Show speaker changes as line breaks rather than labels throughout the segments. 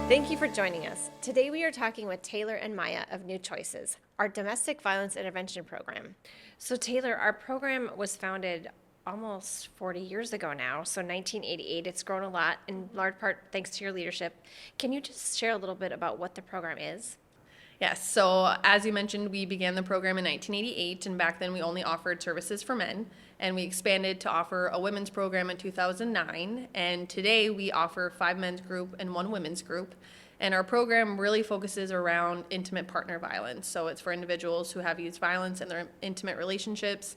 Thank you for joining us. Today we are talking with Taylor and Maia of New Choices, our domestic violence intervention program. So Taylor, our program was founded almost 40 years ago now, so 1988. It's grown a lot, in large part thanks to your leadership. Can you just share a little bit about what the program is?
Yes, so as you mentioned, we began the program in 1988, and back then we only offered services for men, and we expanded to offer a women's program in 2009, and today we offer 5 men's group and 1 women's group, and our program really focuses around intimate partner violence, so it's for individuals who have used violence in their intimate relationships.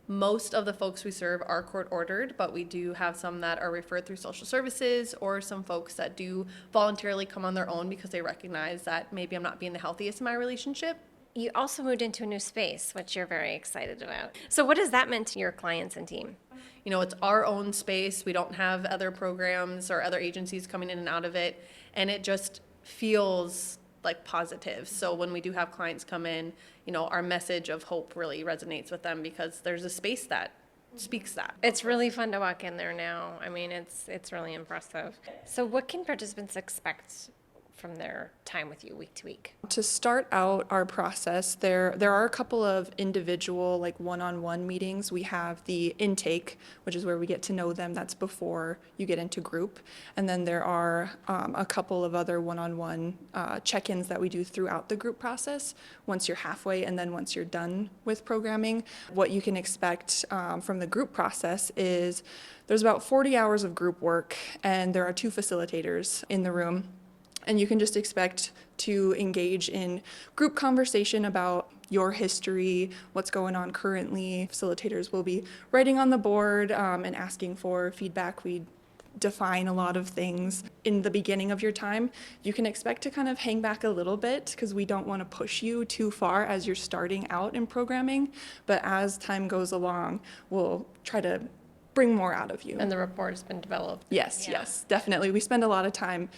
Most of the folks we serve are court ordered, but we do have some that are referred through social services or some folks that do voluntarily come on their own because they recognize that maybe I'm not being the healthiest in my relationship.
You also moved into a new space, which you're very excited about. So what has that meant to your clients and team?
You know, it's our own space. We don't have other programs or other agencies coming in and out of it, and it just feels like positive. So when we do have clients come in, you know, our message of hope really resonates with them because there's a space that speaks that.
It's really fun to walk in there now. I mean, it's really impressive. So what can participants expect from their time with you week to week?
To start out our process, there are a couple of individual, like one-on-one meetings. We have the intake, which is where we get to know them. That's before you get into group. And then there are a couple of other one-on-one check-ins that we do throughout the group process once you're halfway and then once you're done with programming. What you can expect from the group process is there's about 40 hours of group work, and there are 2 facilitators in the room. And you can just expect to engage in group conversation about your history, what's going on currently. Facilitators will be writing on the board and asking for feedback. We define a lot of things. In the beginning of your time, you can expect to kind of hang back a little bit because we don't want to push you too far as you're starting out in programming. But as time goes along, we'll try to bring more out of you.
And the rapport has been developed.
Yes, definitely. We spend a lot of time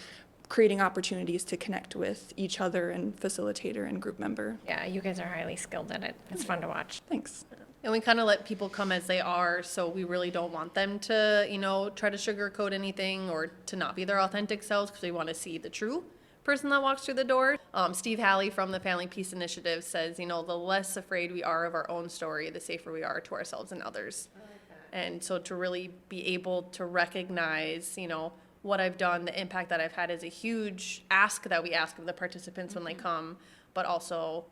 creating opportunities to connect with each other and facilitator and group member.
Yeah, you guys are highly skilled at it. It's fun to watch.
Thanks.
And we kind of let people come as they are, so we really don't want them to, you know, try to sugarcoat anything or to not be their authentic selves because we want to see the true person that walks through the door. Steve Halley from the Family Peace Initiative says, you know, the less afraid we are of our own story, the safer we are to ourselves and others. And so to really be able to recognize, you know, what I've done, the impact that I've had is a huge ask that we ask of the participants when they come, but also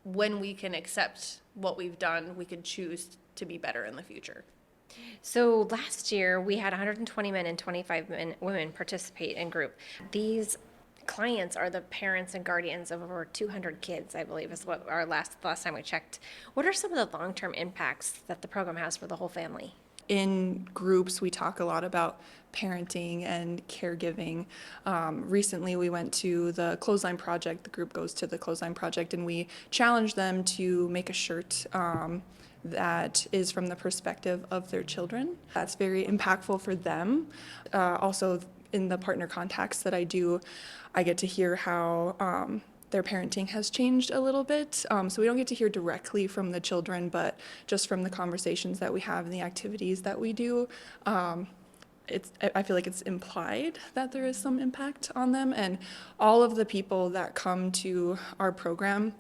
when we can accept what we've done, we can choose to be better in the future.
So last year we had 120 men and 25 women participate in group. These clients are the parents and guardians of over 200 kids, I believe is what our last time we checked. What are some of the long-term impacts that the program has for the whole family?
In groups, we talk a lot about parenting and caregiving. Recently, we went to the Clothesline Project. The group goes to the Clothesline Project, and we challenged them to make a shirt that is from the perspective of their children. That's very impactful for them. Also, in the partner contacts that I do, I get to hear how their parenting has changed a little bit. So we don't get to hear directly from the children, but just from the conversations that we have and the activities that we do, I feel like it's implied that there is some impact on them. And all of the people that come to our program,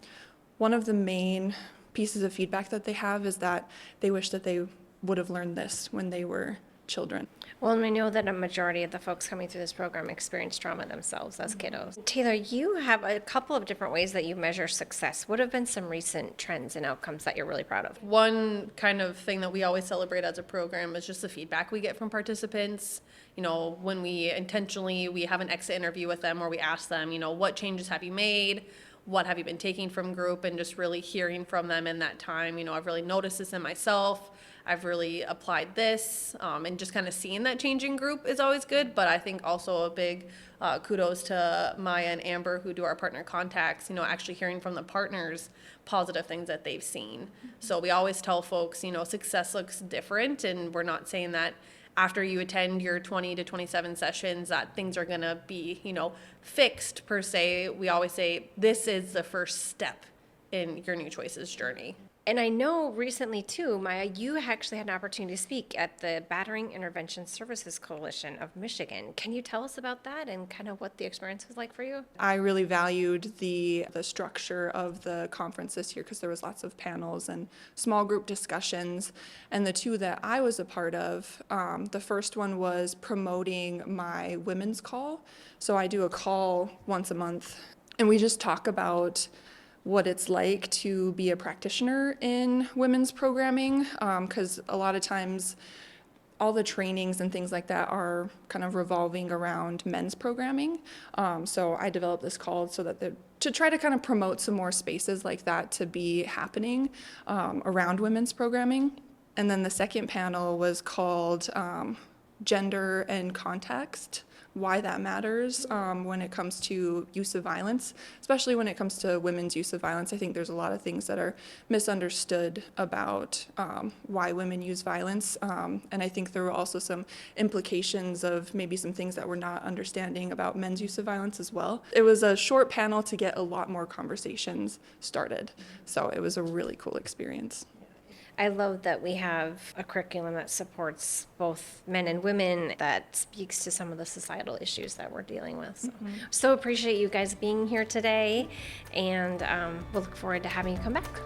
one of the main pieces of feedback that they have is that they wish that they would have learned this when they were children.
Well, and we know that a majority of the folks coming through this program experience trauma themselves as kiddos. Taylor, you have a couple of different ways that you measure success. What have been some recent trends and outcomes that you're really proud of?
One kind of thing that we always celebrate as a program is just the feedback we get from participants. You know, when we have an exit interview with them where we ask them, you know, what changes have you made? What have you been taking from group? And just really hearing from them in that time. You know, I've really noticed this in myself. I've really applied this, and just kind of seeing that changing group is always good. But I think also a big kudos to Maia and Amber who do our partner contacts, you know, actually hearing from the partners positive things that they've seen. So we always tell folks, you know, success looks different, and we're not saying that after you attend your 20 to 27 sessions that things are going to be, you know, fixed per se. We always say this is the first step in your New Choices journey.
And I know recently too, Maya, you actually had an opportunity to speak at the Battering Intervention Services Coalition of Michigan. Can you tell us about that and kind of what the experience was like for you?
I really valued the structure of the conference this year because there was lots of panels and small group discussions. And the two that I was a part of, the first one was promoting my women's call. So I do a call once a month, and we just talk about what it's like to be a practitioner in women's programming, because a lot of times all the trainings and things like that are kind of revolving around men's programming. So I developed this call so that to try to kind of promote some more spaces like that to be happening around women's programming. And then the second panel was called Gender and Context, why that matters when it comes to use of violence, especially when it comes to women's use of violence. I think there's a lot of things that are misunderstood about why women use violence. And I think there were also some implications of maybe some things that we're not understanding about men's use of violence as well. It was a short panel to get a lot more conversations started. So it was a really cool experience.
I love that we have a curriculum that supports both men and women, that speaks to some of the societal issues that we're dealing with. So appreciate you guys being here today, and we'll look forward to having you come back.